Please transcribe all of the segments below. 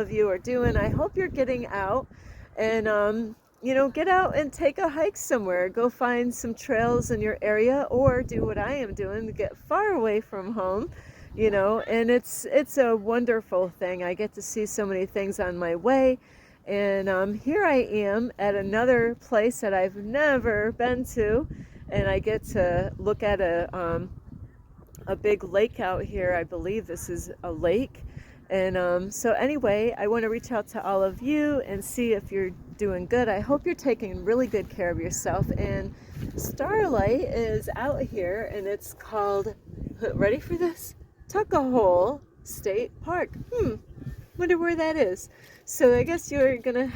of you are doing. I hope you're getting out and, get out and take a hike somewhere. Go find some trails in your area or do what I am doing to get far away from home, and it's a wonderful thing. I get to see so many things on my way. And here I am at another place that I've never been to, and I get to look at a big lake out here. I believe this is a lake. And so anyway, I want to reach out to all of you and see if you're doing good. I hope you're taking really good care of yourself. And Starlight is out here, and it's called, ready for this? Tuckahole State Park. Wonder where that is. So I guess you're gonna,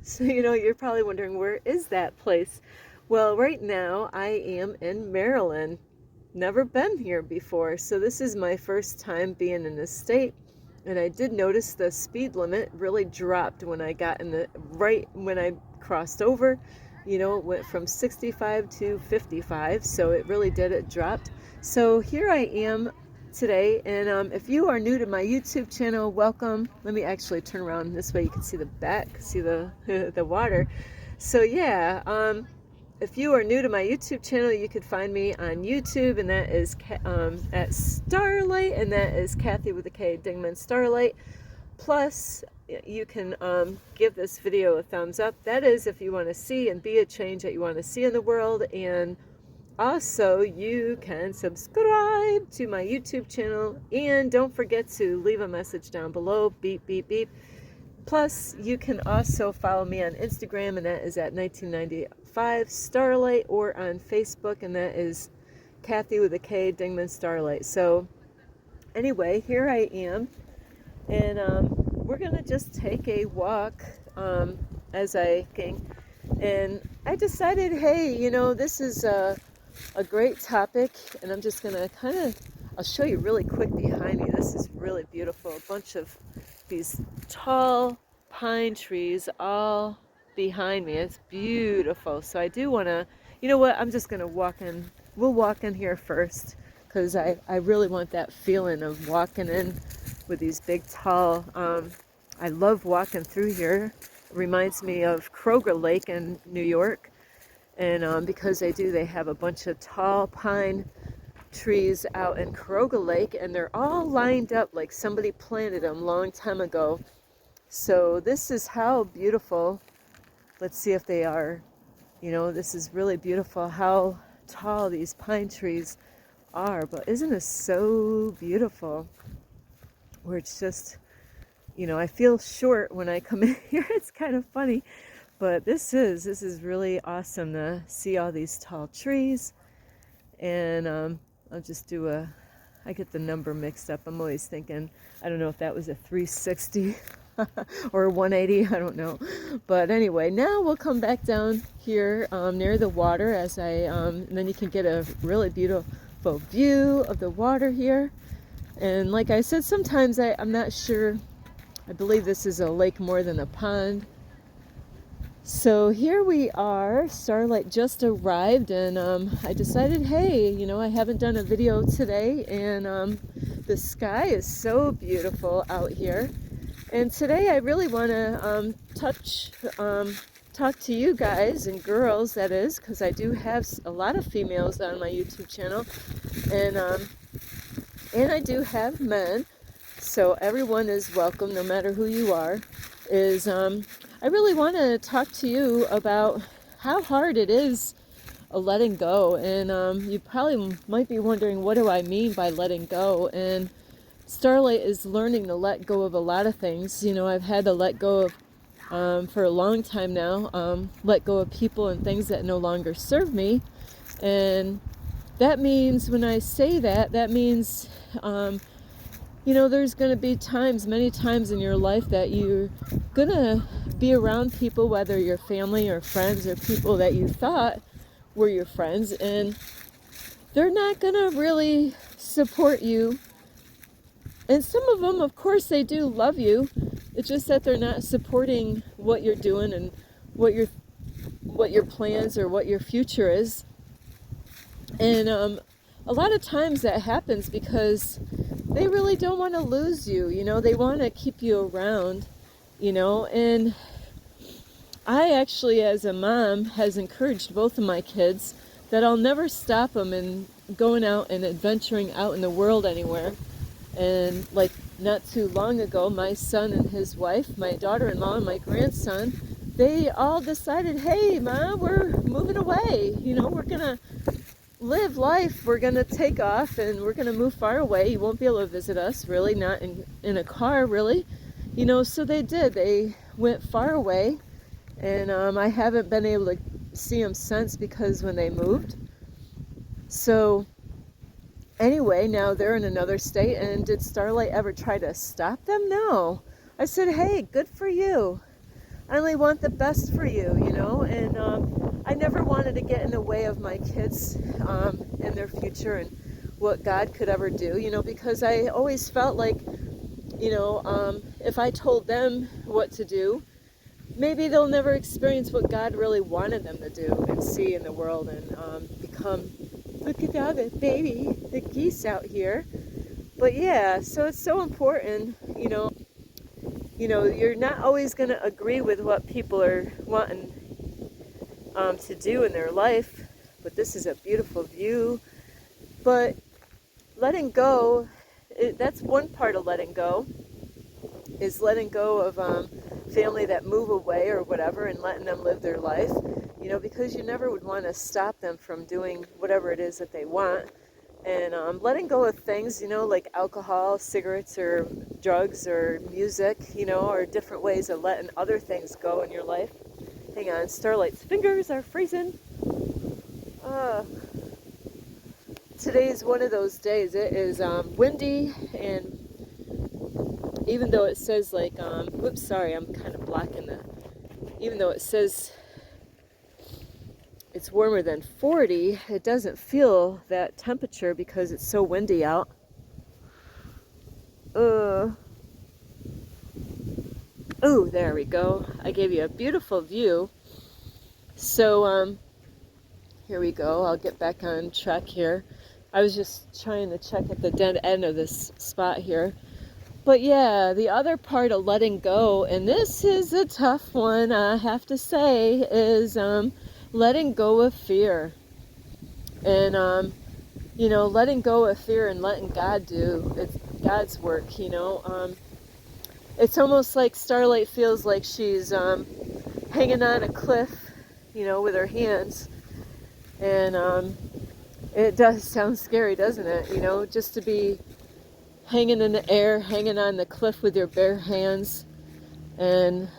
so you're probably wondering, where is that place? Well, right now I am in Maryland. Never been here before, so this is my first time being in this state. And I did notice the speed limit really dropped when I got when I crossed over. It went from 65 to 55, so it really did, it dropped. So here I am today, and if you are new to my YouTube channel, welcome. Let me actually turn around this way, you can see the back, see the the water. So yeah, if you are new to my YouTube channel, you could find me on YouTube, and that is at Starlight, and that is Kathy with a K, Dingman Starlight. Plus, you can give this video a thumbs up. That is if you want to see and be a change that you want to see in the world. And also, you can subscribe to my YouTube channel, and don't forget to leave a message down below, beep, beep, beep. Plus, you can also follow me on Instagram, and that is at 1995 Starlight, or on Facebook, and that is Kathy with a K, Dingman Starlight. So, anyway, here I am, and we're going to just take a walk as I came. And I decided, hey, this is a great topic, and I'm just going to I'll show you really quick behind me. This is really beautiful. A bunch of these tall pine trees all behind me. It's beautiful. So I do want to, I'm just going to walk in. We'll walk in here first, because I really want that feeling of walking in with these big tall, I love walking through here. It reminds me of Kroger Lake in New York. And because they have a bunch of tall pine trees out in Kroger Lake, and they're all lined up like somebody planted them a long time ago. So this is how beautiful. Let's see if they are. This is really beautiful how tall these pine trees are. But isn't this so beautiful? Where it's just, I feel short when I come in here. It's kind of funny. But this is really awesome to see all these tall trees. And I'll just do I get the number mixed up. I'm always thinking, I don't know if that was a 360 or a 180, I don't know. But anyway, now we'll come back down here near the water and then you can get a really beautiful view of the water here. And like I said, sometimes I'm not sure. I believe this is a lake more than a pond. So here we are. Starlight just arrived, and I decided, hey, I haven't done a video today, and the sky is so beautiful out here. And today I really want to talk to you guys and girls, that is, because I do have a lot of females on my YouTube channel, and I do have men. So everyone is welcome, no matter who you are. I really want to talk to you about how hard it is letting go. And you probably might be wondering, what do I mean by letting go? And Starlight is learning to let go of a lot of things. I've had to let go of, for a long time now, let go of people and things that no longer serve me. And that means, when I say that, that means, there's going to be many times in your life that you're going to be around people, whether you're family or friends or people that you thought were your friends, and they're not going to really support you. And some of them, of course, they do love you. It's just that they're not supporting what you're doing and what your plans or what your future is. And a a lot of times that happens because they really don't want to lose you, you know, they want to keep you around, you know. And I actually, as a mom, has encouraged both of my kids that I'll never stop them in going out and adventuring out in the world anywhere. And like not too long ago, my son and his wife, my daughter-in-law and my grandson, they all decided, hey, Ma, we're moving away. You know, we're going to live life. We're going to take off and we're going to move far away. You won't be able to visit us, really, not in a car, really. You know, so they did. They went far away. And I haven't been able to see them since because when they moved. So anyway, now they're in another state. And did Starlight ever try to stop them? No. I said, hey, good for you. I only want the best for you, you know. And I never wanted to get in the way of my kids and their future and what God could ever do, you know, because I always felt like, you know, if I told them what to do, maybe they'll never experience what God really wanted them to do and see in the world and become, look at all the baby, the geese out here. But yeah, so it's so important, you know, you're not always going to agree with what people are wanting to do in their life, but this is a beautiful view. But letting go, that's one part of letting go, is letting go of family that move away or whatever and letting them live their life, you know, because you never would want to stop them from doing whatever it is that they want. And letting go of things, you know, like alcohol, cigarettes, or drugs, or music, you know, or different ways of letting other things go in your life. Hang on, Starlight's fingers are freezing. Today's one of those days. It is windy, and even though it says like, whoops, sorry, I'm kind of blocking the, even though it says it's warmer than 40, it doesn't feel that temperature because it's so windy out. Oh, there we go. I gave you a beautiful view. So, here we go. I'll get back on track here. I was just trying to check at the dead end of this spot here. But yeah, the other part of letting go, and this is a tough one, I have to say, is letting go of fear. And, you know, letting go of fear and letting God do it's God's work, you know. It's almost like Starlight feels like she's hanging on a cliff, you know, with her hands. And it does sound scary, doesn't it? You know, just to be hanging in the air, hanging on the cliff with your bare hands. And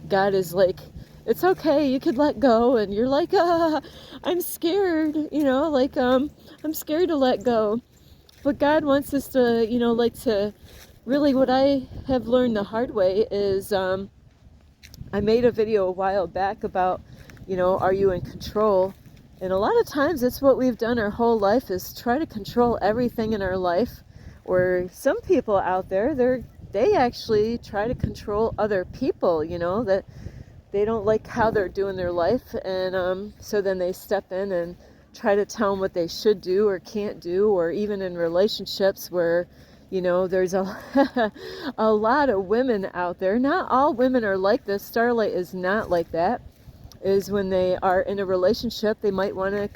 God is like, it's okay, you could let go. And you're like, I'm scared, you know, like, I'm scared to let go. But God wants us to, you know, like to really, what I have learned the hard way is, I made a video a while back about, you know, are you in control? And a lot of times it's what we've done our whole life, is try to control everything in our life. Or some people out there, they actually try to control other people, you know, that they don't like how they're doing their life. And so then they step in and try to tell them what they should do or can't do. Or even in relationships where, you know, there's a lot of women out there. Not all women are like this. Starlight is not like that. Is when they are in a relationship, they might want to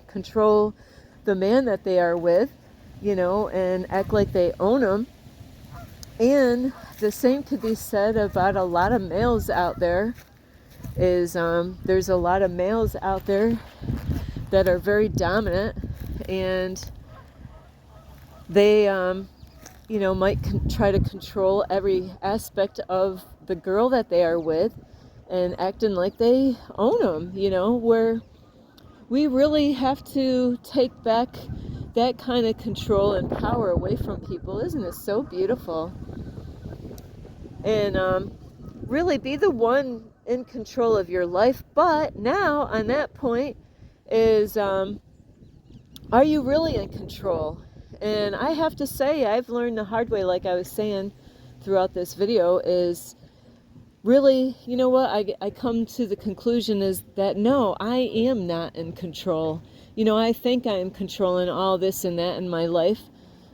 control the man that they are with, you know, and act like they own them. And the same could be said about a lot of males out there. Is there's a lot of males out there that are very dominant, and they you know, might try to control every aspect of the girl that they are with and acting like they own them, you know, where we really have to take back that kind of control and power away from people. Isn't it so beautiful? And really be the one in control of your life. But now on that point is, are you really in control? And I have to say, I've learned the hard way, like I was saying throughout this video, is really, you know what, I come to the conclusion is that no, I am not in control. I think I'm controlling all this and that in my life.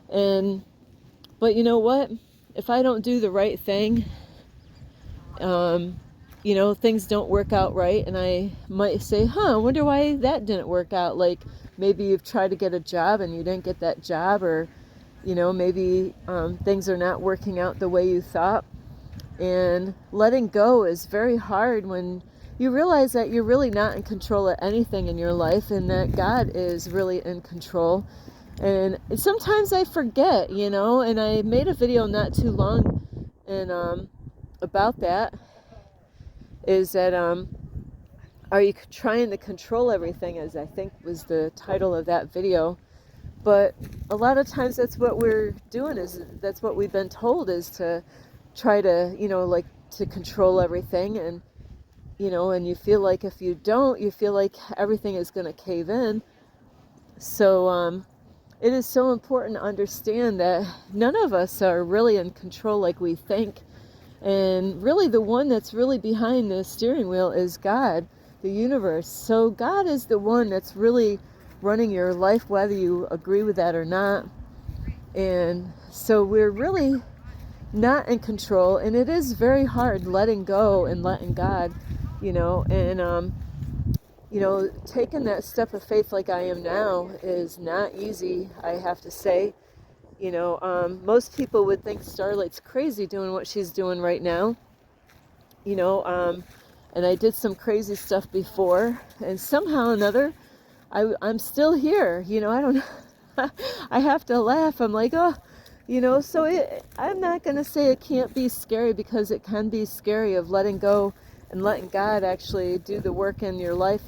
But you know what? If I don't do the right thing, things don't work out right, and I might say, I wonder why that didn't work out. Like, maybe you've tried to get a job and you didn't get that job, or, maybe things are not working out the way you thought. And letting go is very hard when you realize that you're really not in control of anything in your life, and that God is really in control. And sometimes I forget, and I made a video not too long and about that, is that are you trying to control everything, as I think was the title of that video. But a lot of times that's what we're doing, that's what we've been told, is to try to, to control everything. And, and you feel like if you don't, you feel like everything is going to cave in. So it is so important to understand that none of us are really in control like we think. And really the one that's really behind the steering wheel is God, the universe. So God is the one that's really running your life, whether you agree with that or not. And so we're really not in control, and it is very hard letting go and letting God, and taking that step of faith like I am now is not easy, I have to say. Most people would think Starlight's crazy doing what she's doing right now, and I did some crazy stuff before, and somehow or another I'm still here. I don't know. I have to laugh. I'm like, so I'm not going to say it can't be scary, because it can be scary, of letting go and letting God actually do the work in your life,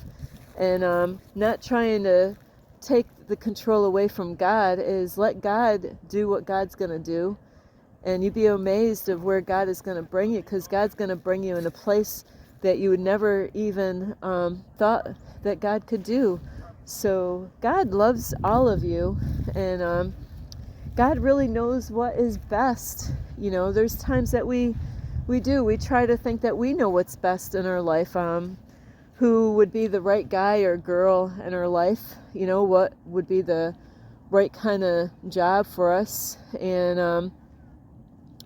and not trying to take the control away from God. Is let God do what God's going to do, and you'd be amazed of where God is going to bring you, because God's going to bring you in a place that you would never even thought that God could do. So God loves all of you, and God really knows what is best. There's times that we try to think that we know what's best in our life, who would be the right guy or girl in our life, what would be the right kind of job for us, and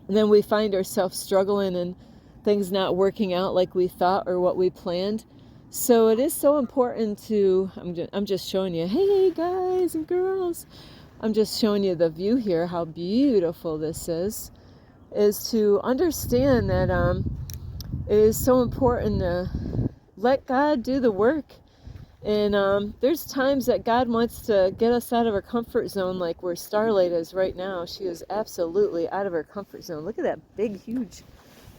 then we find ourselves struggling and things not working out like we thought or what we planned. So it is so important to, I'm just showing you, hey guys and girls, I'm just showing you the view here, how beautiful this is to understand that it is so important to let God do the work. And there's times that God wants to get us out of our comfort zone, like where Starlight is right now. She is absolutely out of her comfort zone. Look at that big, huge,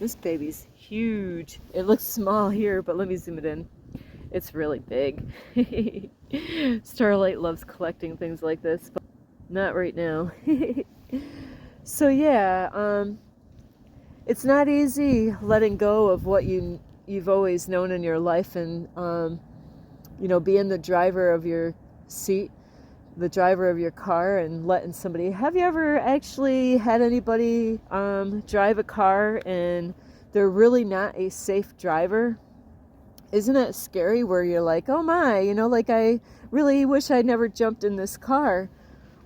this baby's huge. It looks small here, but let me zoom it in. It's really big. Starlight loves collecting things like this, but not right now. So yeah, it's not easy letting go of what you've always known in your life, and being the driver of your seat, the driver of your car, and letting somebody. Have you ever actually had anybody drive a car and they're really not a safe driver? Isn't that scary, where you're like, oh my, like, I really wish I'd never jumped in this car?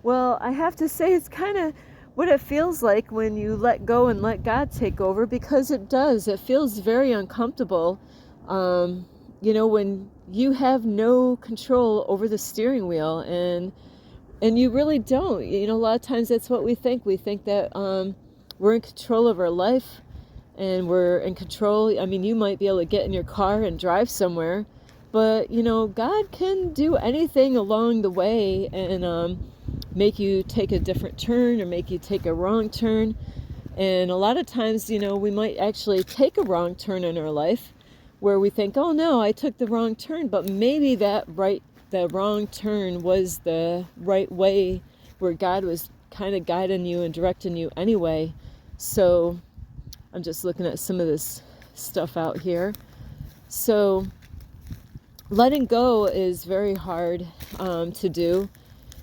Well, I have to say it's kind of what it feels like when you let go and let God take over, because it does. It feels very uncomfortable, when you have no control over the steering wheel, and you really don't. A lot of times that's what we think. We think that we're in control of our life, and we're in control. I mean, you might be able to get in your car and drive somewhere, but God can do anything along the way, and make you take a different turn or make you take a wrong turn. And a lot of times, we might actually take a wrong turn in our life, where we think, oh no, I took the wrong turn, but maybe the wrong turn was the right way, where God was kind of guiding you and directing you anyway. So I'm just looking at some of this stuff out here. So letting go is very hard to do,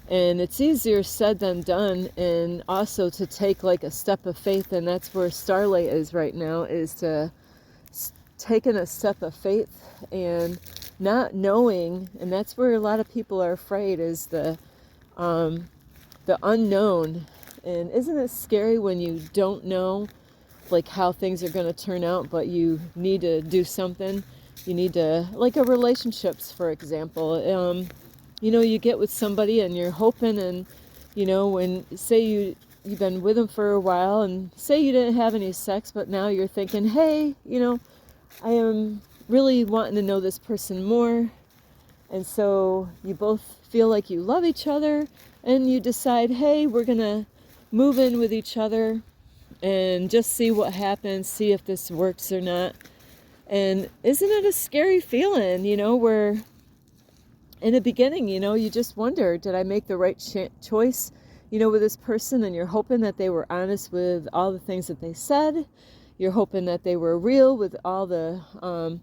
and it's easier said than done, and also to take like a step of faith. And that's where Starlight is right now, is to taking a step of faith and not knowing, and that's where a lot of people are afraid, is the unknown. And isn't it scary when you don't know like how things are going to turn out, but you need to do something? You need to, like a relationships, for example. You get with somebody and you're hoping, and when say you've been with them for a while, and say you didn't have any sex, but now you're thinking, hey, I am really wanting to know this person more. And so you both feel like you love each other, and you decide, hey, we're going to move in with each other and just see what happens, see if this works or not. And isn't it a scary feeling, where in the beginning, you just wonder, did I make the right choice, with this person? And you're hoping that they were honest with all the things that they said. You're hoping that they were real with all the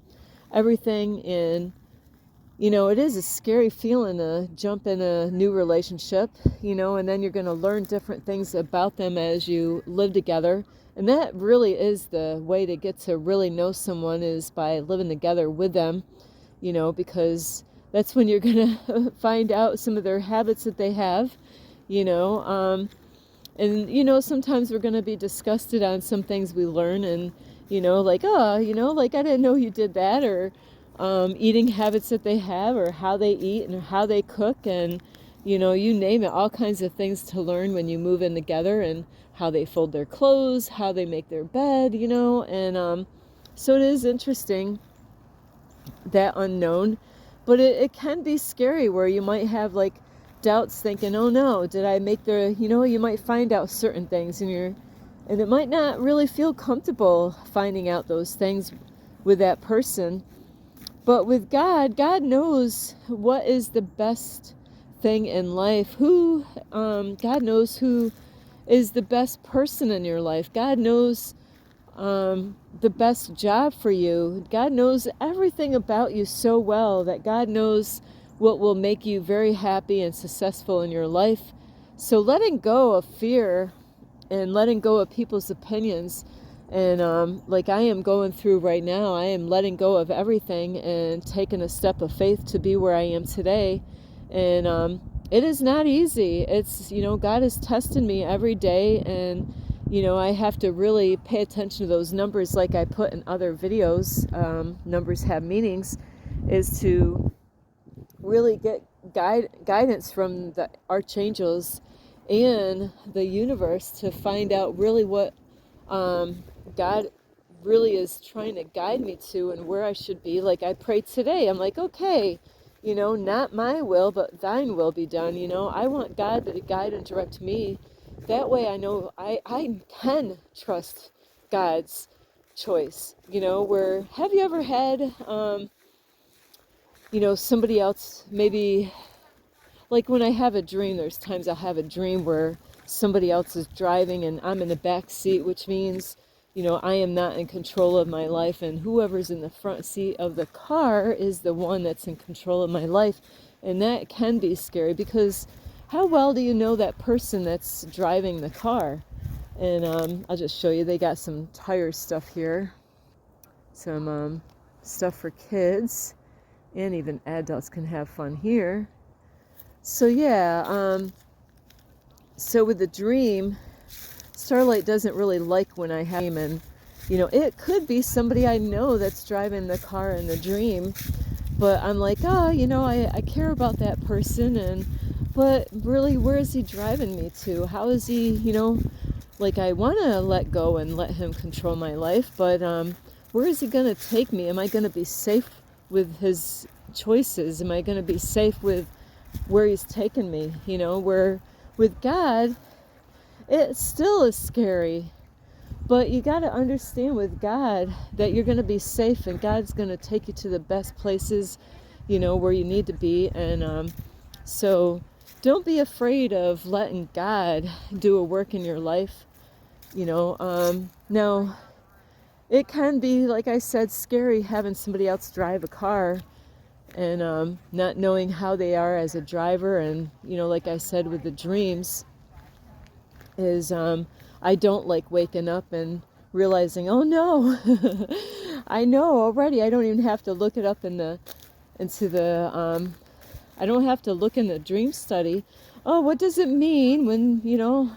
everything. And it is a scary feeling to jump in a new relationship, and then you're going to learn different things about them as you live together. And that really is the way to get to really know someone, is by living together with them, because that's when you're going to find out some of their habits that they have, and, sometimes we're going to be disgusted on some things we learn, and, like, like, I didn't know you did that, or eating habits that they have, or how they eat and how they cook, and you name it, all kinds of things to learn when you move in together, and how they fold their clothes, how they make their bed, and so it is interesting, that unknown. But it can be scary, where you might have like doubts, thinking, oh no, did I make you might find out certain things, and it might not really feel comfortable finding out those things with that person. But with God knows what is the best thing in life. God knows who is the best person in your life. God knows the best job for you. God knows everything about you so well, that God knows what will make you very happy and successful in your life. So letting go of fear and letting go of people's opinions, and like I am going through right now, I am letting go of everything and taking a step of faith to be where I am today. And it is not easy. It's, God is testing me every day, and I have to really pay attention to those numbers, like I put in other videos. Numbers have meanings, is to really get guidance from the archangels and the universe, to find out really what God really is trying to guide me to, and where I should be. Like I prayed today, I'm like, okay, not my will, but thine will be done. I want God to guide and direct me. That way I know I can trust God's choice. Where, have you ever had, somebody else, maybe, like when I have a dream, there's times I'll have a dream where somebody else is driving and I'm in the back seat, which means, I am not in control of my life, and whoever's in the front seat of the car is the one that's in control of my life. And that can be scary, because how well do you know that person that's driving the car? And I'll just show you, they got some tire stuff here, some stuff for kids, and even adults can have fun here. So yeah, so with the dream, Starlight doesn't really like when I have him, and it could be somebody I know that's driving the car in the dream, but I'm like, I care about that person, but really, where is he driving me to? How is he, like, I want to let go and let him control my life, but where is he going to take me? Am I going to be safe with his choices? Am I going to be safe with where he's taken me? Where with God, it still is scary, but you got to understand with God that you're going to be safe, and God's going to take you to the best places, where you need to be. And so don't be afraid of letting God do a work in your life. Now it can be, like I said, scary having somebody else drive a car, and not knowing how they are as a driver. And like I said with the dreams, is I don't like waking up and realizing, oh no, I know already, I don't even have to look it up in the into the, I don't have to look in the dream study. Oh, what does it mean when,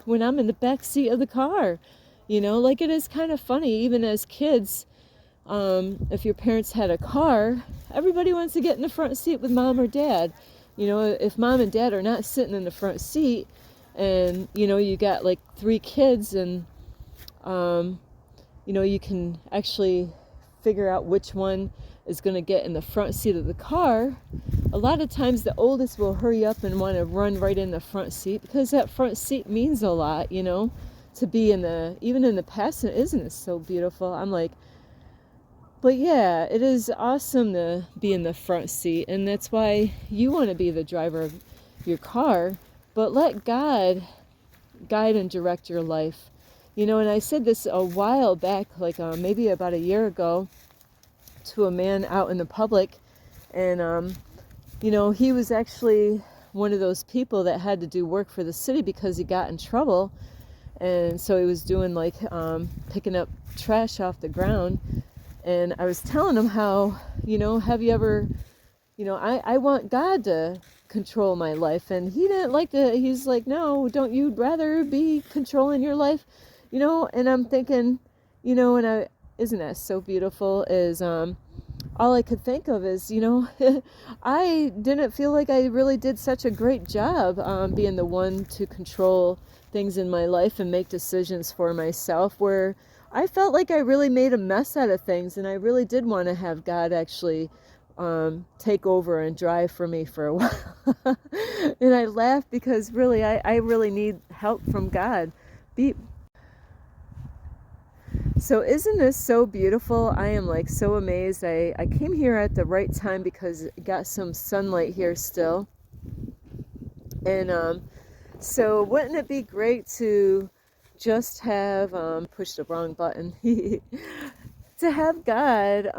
when I'm in the back seat of the car? Like it is kind of funny, even as kids, if your parents had a car, everybody wants to get in the front seat with mom or dad. If mom and dad are not sitting in the front seat and, you got like 3 kids and, you can actually figure out which one is going to get in the front seat of the car. A lot of times the oldest will hurry up and want to run right in the front seat because that front seat means a lot, to be even in the passenger. Isn't it so beautiful? I'm like, but yeah, it is awesome to be in the front seat, and that's why you want to be the driver of your car, but let God guide and direct your life. And I said this a while back, like maybe about a year ago, to a man out in the public, and he was actually one of those people that had to do work for the city because he got in trouble, and so he was doing like picking up trash off the ground. And I was telling him how, have you ever, I want God to control my life. And he didn't like to, he's like, no, don't you rather be controlling your life? And I'm thinking, isn't that so beautiful, is all I could think of is, I didn't feel like I really did such a great job being the one to control things in my life and make decisions for myself, where I felt like I really made a mess out of things, and I really did want to have God actually take over and drive for me for a while. And I laughed because really, I really need help from God. So isn't this so beautiful? I am like so amazed. I came here at the right time because it got some sunlight here still. And so wouldn't it be great to just have, push the wrong button, to have God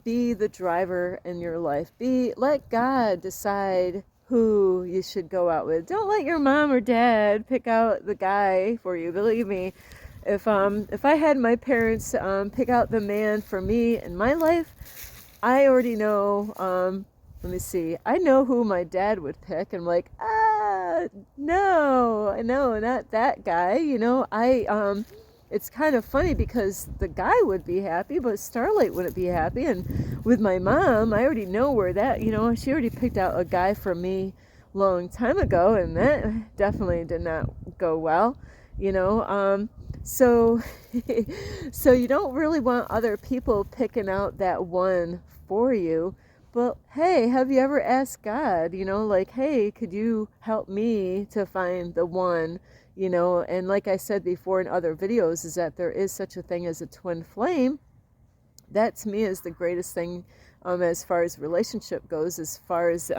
be the driver in your life. Let God decide who you should go out with. Don't let your mom or dad pick out the guy for you. Believe me, if I had my parents pick out the man for me in my life, I already know, let me see, I know who my dad would pick. I'm like, no, not that guy. It's kind of funny because the guy would be happy, but Starlight wouldn't be happy. And with my mom, I already know where that, she already picked out a guy for me long time ago, and that definitely did not go well, so so you don't really want other people picking out that one for you. But hey, have you ever asked God, like, hey, could you help me to find the one, and like I said before in other videos, is that there is such a thing as a twin flame. That to me is the greatest thing as far as relationship goes, as far as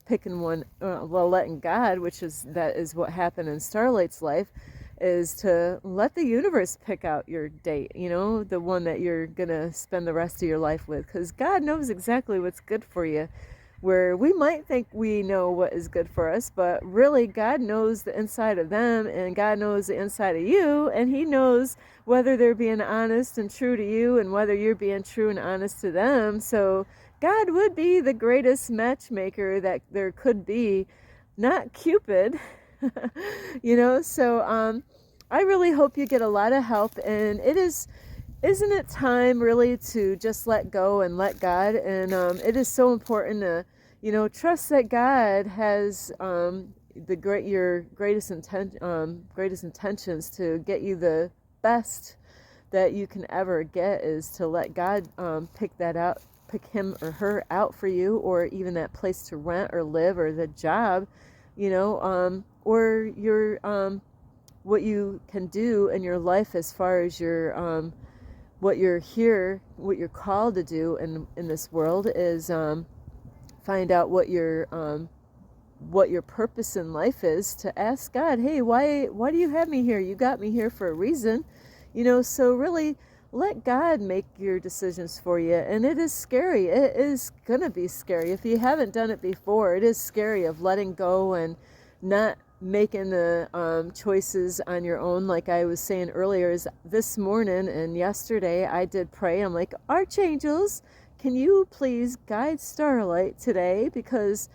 picking one, letting God, that is what happened in Starlight's life, is to let the universe pick out your date, the one that you're going to spend the rest of your life with, because God knows exactly what's good for you, where we might think we know what is good for us, but really God knows the inside of them, and God knows the inside of you, and he knows whether they're being honest and true to you and whether you're being true and honest to them. So God would be the greatest matchmaker that there could be, not Cupid. So I really hope you get a lot of help, and isn't it time really to just let go and let God? And it is so important to trust that God has your greatest intentions to get you the best that you can ever get, is to let God pick him or her out for you, or even that place to rent or live, or the job, or your what you can do in your life as far as your what you're called to do in this world, is find out what your purpose in life is, to ask God, hey, why do you have me here? You got me here for a reason, so really let God make your decisions for you. And it is scary. It is gonna be scary if you haven't done it before. It is scary of letting go and not making the choices on your own. Like I was saying earlier, is this morning and yesterday I did pray. I'm like, archangels, can you please guide Starlight today? Because,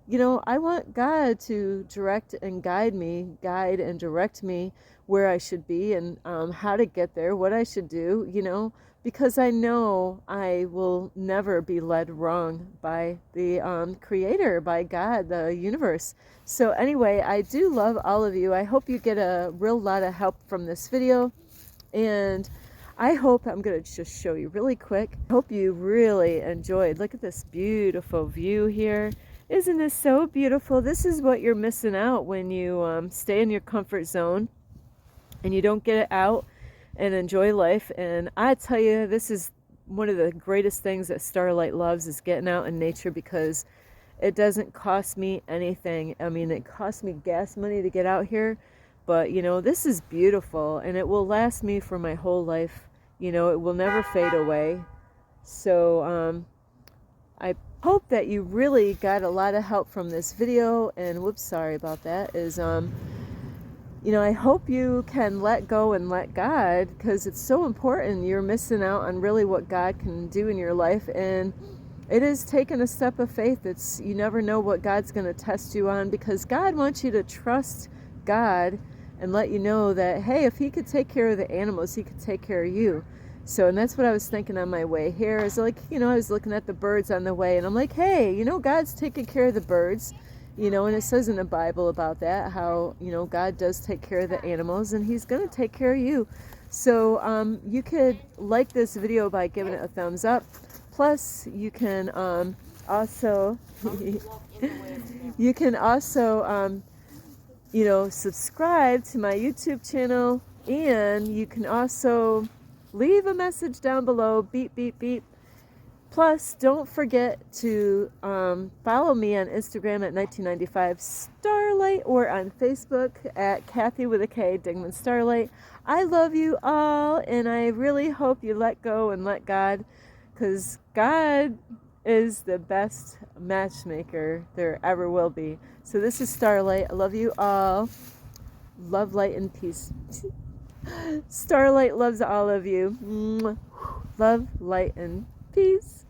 you know, I want God to direct and guide and direct me where I should be, and how to get there, what I should do, you know, because I know I will never be led wrong by the Creator, by God, the universe. So anyway, I do love all of you. I hope you get a real lot of help from this video. And I hope, I'm going to just show you really quick. I hope you really enjoyed. Look at this beautiful view here. Isn't this so beautiful? This is what you're missing out when you stay in your comfort zone and you don't get it out and enjoy life. And I tell you, this is one of the greatest things that Starlight loves, is getting out in nature, because it doesn't cost me anything. I mean, it costs me gas money to get out here, but you know, this is beautiful and it will last me for my whole life. You know, it will never fade away. So I hope that you really got a lot of help from this video. And whoops, sorry about that. You know, I hope you can let go and let God, because it's so important. You're missing out on really what God can do in your life, and it is taking a step of faith. You never know what God's going to test you on, because God wants you to trust God and let you know that, hey, if he could take care of the animals, he could take care of you. So, and that's what I was thinking on my way here. Is like, you know, I was looking at the birds on the way, and I'm like, hey, you know, God's taking care of the birds. You know, and it says in the Bible about that, how, you know, God does take care of the animals, and he's going to take care of you. So you could like this video by giving it a thumbs up. Plus, you can also, you can also, you know, subscribe to my YouTube channel, and you can also leave a message down below, beep, beep, beep. Plus, don't forget to follow me on Instagram at 1995 Starlight, or on Facebook at Kathy with a K, Dingman Starlight. I love you all, and I really hope you let go and let God, because God is the best matchmaker there ever will be. So this is Starlight. I love you all. Love, light, and peace. Starlight loves all of you. Love, light, and peace.